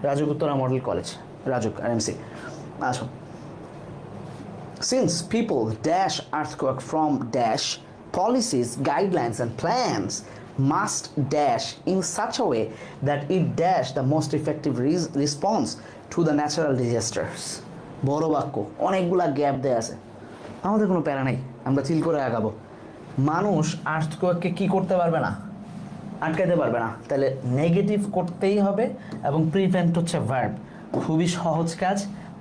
RAJUK Uttara model college, RAJUK RMC। আসো, since people dash earthquake from dash policies, guidelines and plans must dash in such a way that it dash the most effective response to the natural disasters। বড় বাক্য, অনেকগুলা gap দেয়া আছে, আমাদের কোনো প্যারা নাই, আমরা চিল করে আগাবো। মানুষ আর্থকোয়েককে কি করতে পারবে না, আটকাতে পারবে না, তাহলে নেগেটিভ করতেই হবে এবং প্রিভেন্ট হচ্ছে ভার্ব। খুবই সহজ কাজ,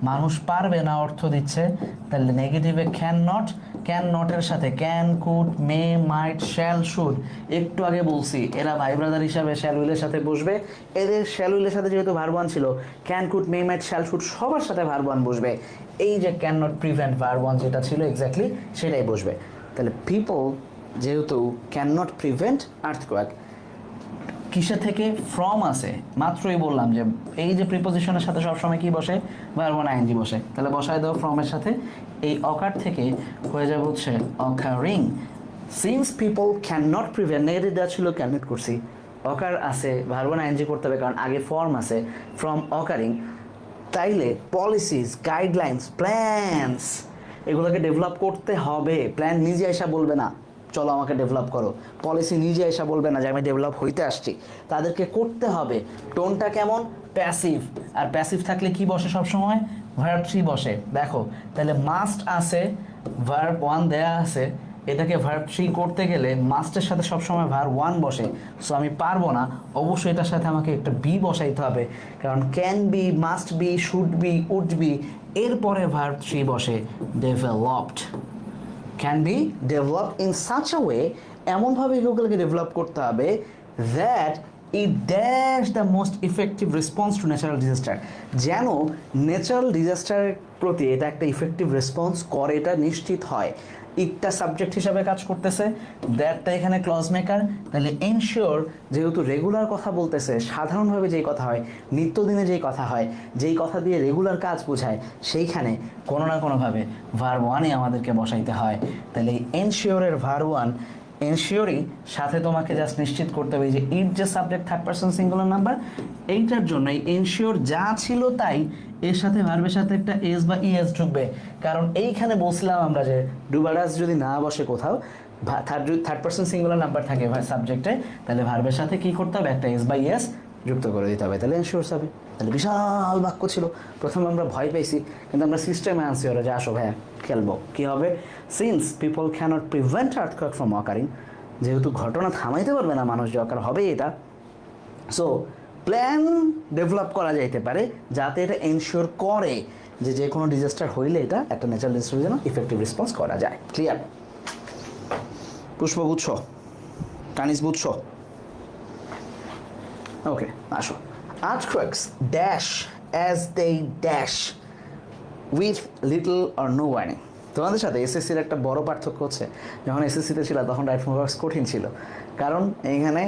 মানুষ পারবে না অর্থ দিচ্ছে, তাহলে নেগেটিভে ক্যান নটের সাথে can, could, may, might, shall, should. একটু আগে বলছি এরা ভাই ব্রাদার হিসাবে শ্যাল উইলের সাথে বসবে, এদের শ্যাল উইলের সাথে যেহেতু ভার্ব ওয়ান ছিল, can, could, may, might, shall, should সবার সাথে ভার্ব ওয়ান বসবে। এই যে can not prevent verb one যেটা ছিল এক্স্যাক্টলি সেটাই বসবে। তাহলে পিপল যেহেতু ক্যান নট প্রিভেন্ট আর্থকোয়েক, কিসের থেকে? ফ্রম আছে, মাত্রই বললাম যে এই যে প্রিপোজিশনের সাথে সবসময় কি বসে? ভার্ব ওয়ান আইএনজি বসে, তাহলে বসায় দাও ফ্রমের সাথে, এই অকার থেকে হয়ে যাবে হচ্ছে occurring. Since people can not prevent, negative দেওয়া ছিল ক্যান নট করছি, অকার আছে, ভার্ব ওয়ান আইএনজি করতে হবে কারণ আগে ফর্ম আছে, ফ্রম অকারিং। তাইলে পলিসিস, গাইডলাইন্স, প্ল্যানস এগুলোকে ডেভেলপ করতে হবে। প্ল্যান নিজে এসে বলবে না চলো আমাকে ডেভেলপ করো, পলিসি নিজে এসে বলবে না যে আমি ডেভেলপ হইতে আসছি, তাদেরকে করতে হবে। টোনটা কেমন? প্যাসিভ, আর প্যাসিভ থাকলে কি বসে সবসময়? ভার্ব থ্রি বসে। দেখো তাহলে মাস্ট আছে, ভার্ব ওয়ান দেয়া আছে, এটাকে ভার্ব থ্রি করতে গেলে মাস্টের সাথে সবসময় ভার্ব ওয়ান বসে, সো আমি পারবো না, অবশ্যই এটার সাথে আমাকে একটা বি বসাইতে হবে, কারণ can be, must be, should be, would be, এরপরে ভার্ব থ্রি বসে developed. Can be develop in such a way, এমনভাবে এগুলোকে ডেভেলপ করতে হবে that it dash the most effective response to natural disaster, যেন ন্যাচারাল ডিজাস্টারের প্রতি এটা একটা ইফেক্টিভ রেসপন্স করে, এটা নিশ্চিত হয়। ইটটা সাবজেক্ট হিসাবে কাজ করতেছে, দ্যাটটা এখানে ক্লজ মেকার, তাহলে এনশিওর যেহেতু রেগুলার কথা বলতেছে, সাধারণভাবে যেই কথা হয়, নিত্যদিনে যেই কথা হয়, যেই কথা দিয়ে রেগুলার কাজ বোঝায়, সেইখানে কোনো না কোনোভাবে ভার্ব ওয়ানে আমাদেরকে বসাইতে হয়। তাহলে এই এনশিওরের ভার্ব ওয়ান, এনশিওরই সাথে তোমাকে জাস্ট নিশ্চিত করতে হবে যে ইট যে subject third person singular number, এইটার জন্য এই এনশিওর যা ছিল তাই এর সাথে ভার্বের সাথে একটা এস বা ইএস ঢুকবে, কারণ এইখানে বলছিলাম আমরা যে ডুবারাস যদি না বসে কোথাও, থার্ড পারসন সিঙ্গুলার নাম্বার থাকে সাবজেক্টে, তাহলে ভার্বের সাথে কি করতে হবে? একটা এস বা ইএস যুক্ত করে দিতে হবে, তাহলে এনশিওর হবে। তাহলে বিশাল বাক্য ছিল, প্রথমে আমরা ভয় পেয়েছি, কিন্তু আমরা সিস্টেমে আনছি ওরা যে আসো ভাইয়া খেলবো। কী হবে? Since people cannot prevent earthquake from occurring, যেহেতু ঘটনা থামাইতে পারবে না মানুষ, যে অকার হবে এটা, সো প্ল্যান ডেভেলপ করা যাইতে পারে যাতে এটা এনশিওর করে যে যে কোনো ডিজাস্টার হইলে এটা একটা ন্যাচারাল ডিজাস্টারের জন্য ইফেক্টিভ রেসপন্স করা যায়। ক্লিয়ার? পুষ্প বুঝছ? টানিস বুঝছ? ওকে, আসো। Earthquakes dash as they dash with little or no warning। তোমাদের সাথে এসএসসির একটা বড় পার্থক্য হচ্ছে, যখন এসএসসিতে ছিল তখন রাইট ফ্রম ওয়ার্কস কঠিন ছিল, কারণ এইখানে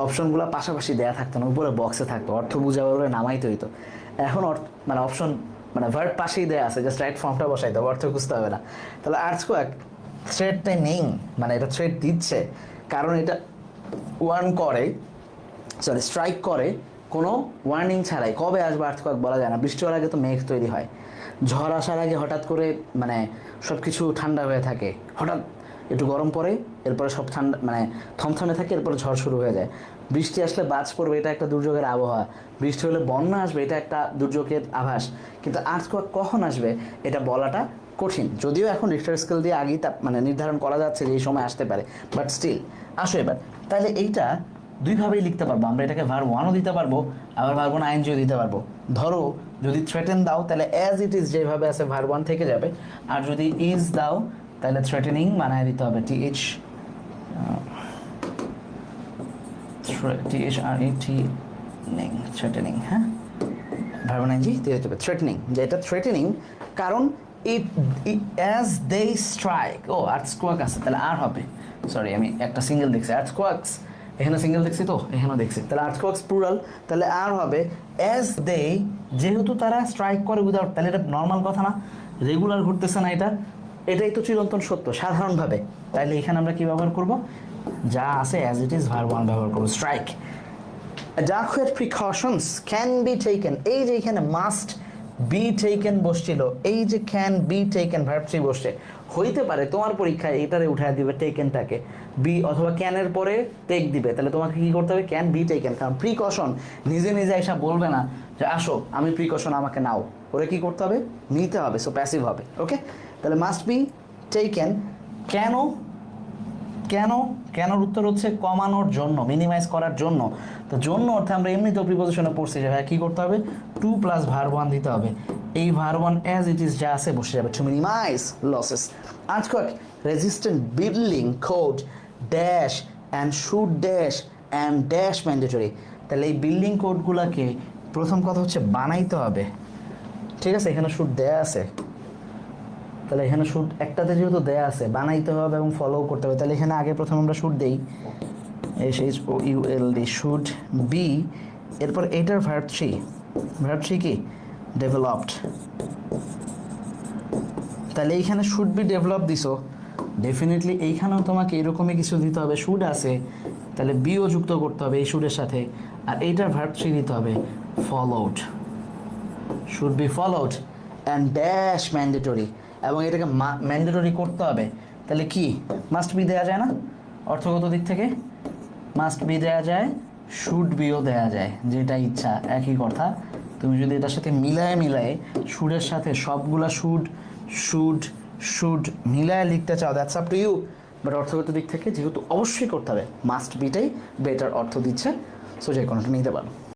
অপশনগুলো পাশাপাশি দেয়া থাকতো না, উপরে বক্সে থাকতো, অর্থ বুঝাবার বলে নামাইতে হইতো। এখন মানে অপশন মানে ভার্ব পাশেই দেয়া আছে, জাস্ট রাইট ফর্মটা বসাইতে হবে, অর্থ বুঝতে হবে না। তাহলে আর্থকোয়েক থ্রেডটাই নেই, মানে এটা থ্রেড দিচ্ছে, কারণ এটা ওয়ার্ন করে, সরি স্ট্রাইক করে কোনো ওয়ার্নিং ছাড়াই। কবে আসবে আর্থকোয়েক বলা যায় না, বৃষ্টি হওয়ার আগে তো মেঘ তৈরি হয়, ঝড় আসার আগে হঠাৎ করে মানে সব কিছু ঠান্ডা হয়ে থাকে, হঠাৎ একটু গরম পড়ে, এরপরে সব ঠান্ডা মানে থমথমে থাকে, এরপরে ঝড় শুরু হয়ে যায়। বৃষ্টি আসলে বাজ পড়বে, এটা একটা দুর্যোগের আবহাওয়া। বৃষ্টি হলে বন্যা আসবে, এটা একটা দুর্যোগের আভাস। কিন্তু আর্থকোয়েক কখন আসবে এটা বলাটা কঠিন, যদিও এখন রিক্টার স্কেল দিয়ে আগেই তা মানে নির্ধারণ করা যাচ্ছে যে এই সময় আসতে পারে, বাট স্টিল। আসো এবার, তাহলে এইটা দুইভাবেই লিখতে পারবো আমরা, এটাকে ভার্ব ওয়ানও দিতে পারবো, আবার ভার্ব ওয়ান আইএনজিও দিতে পারবো। ধরো যদি থ্রেটেন দাও তাহলে অ্যাজ ইট ইজ যেভাবে আছে ভার্ব ওয়ান থেকে যাবে, আর যদি ইজ দাও তাহলে থ্রেটেনিং বানায় দিতে হবে থ্রেটেনিং, হ্যাঁ, ভার্ব ওয়ান আইএনজি দিয়ে দিতে হবে থ্রেটেনিং, যে এটা থ্রেটেনিং, কারণ ইট অ্যাজ দে স্ট্রাইক। ও আর্থকোয়েক আছে, তাহলে আর হবে, সরি আমি একটা সিঙ্গেল দেখছি, আর্থকোয়েকস এখানে সিঙ্গেল দেখছি, তো এখানেও দেখছি, তাহলে আর্থকোয়েকস প্লুরাল, তাহলে আর হবে অ্যাজ দে, যেহেতু তারা স্ট্রাইক করে উইদাউট, তাহলে এটা নর্মাল কথা না, রেগুলার ঘটতেছে না, এটাই তো চিরন্তন সত্য সাধারণভাবে। তাহলে এখানে আমরা কি ব্যবহার করব? যা আছে as it is verb one ব্যবহার করবো, strike. adequate precautions can be taken, এই যে এখানে must be taken বসছিল, এই যে can be taken verb 3 বসছে, হইতে পারে তোমার পরীক্ষায় এটারে উঠায় দিবে টেকেনটাকে বি অথবা ক্যানের পরে টেক দিবে, তাহলে তোমাকে কি করতে হবে ক্যান বি টেকেন, কারণ প্রিকশন নিজে নিজে এসে বলবে না যে আসো আমি প্রিকশন আমাকে নাও, ওরে কি করতে হবে নিতে হবে, সো প্যাসিভ হবে। ওকে, তাহলে মাস্ট বি টেকেন। কেন কেন কেনর উত্তর হচ্ছে কমানোর জন্য, মিনিমাইজ করার জন্য। তো জন্য অর্থে আমরা এমনিতেও প্রিপোজিশনে পড়ছি যে ভাই কী করতে হবে 2 + ভার্ব 1 দিতে হবে, এই ভার্ব 1 অ্যাজ ইট ইজ যা আছে বসে যাবে, to minimize losses. Earthquake resistant building code dash and should dash and dash mandatory. তাহলে এই বিল্ডিং কোডগুলোকে প্রথম কথা হচ্ছে বানাইতে হবে, ঠিক আছে, এখানে শুড দেয়া আছে, তাহলে এখানে শুড একটাতে যেহেতু দেয়া আছে বানাইতে হবে এবং ফলো করতে হবে, তাহলে এখানে আগে প্রথমে আমরা শুড দেই SHOULD শুড বি, এরপর এটার ভার্ব 3 কি ডেভেলপড, তাহলে এইখানে শুড বি ডেভেলপ দিছো, ডেফিনেটলি এইখানেও তোমাকে এরকমই কিছু দিতে হবে, শুড আছে তাহলে বিও যুক্ত করতে হবে এই শুডের সাথে, আর এইটার ভার্ব 3 দিতে হবে followed, should be followed and dash mandatory, এবং এটাকে ম্যান্ডেটরি করতে হবে, তাহলে কি মাস্ট বি দেওয়া যায় না, অর্থগত দিক থেকে মাস্ট বি দেওয়া যায়, শুড বিও দেওয়া যায়, যেটা ইচ্ছা একই কথা। তুমি যদি এটার সাথে মিলায়ে শুডের সাথে সবগুলা শুড শুড শুড মিলায়ে লিখতে চাও that's up to you, but অর্থগত দিক থেকে যেহেতু অবশ্যই করতে হবে মাস্ট বিটাই বেটার অর্থ দিচ্ছে, সো যে কোনোটা নিতে পারো।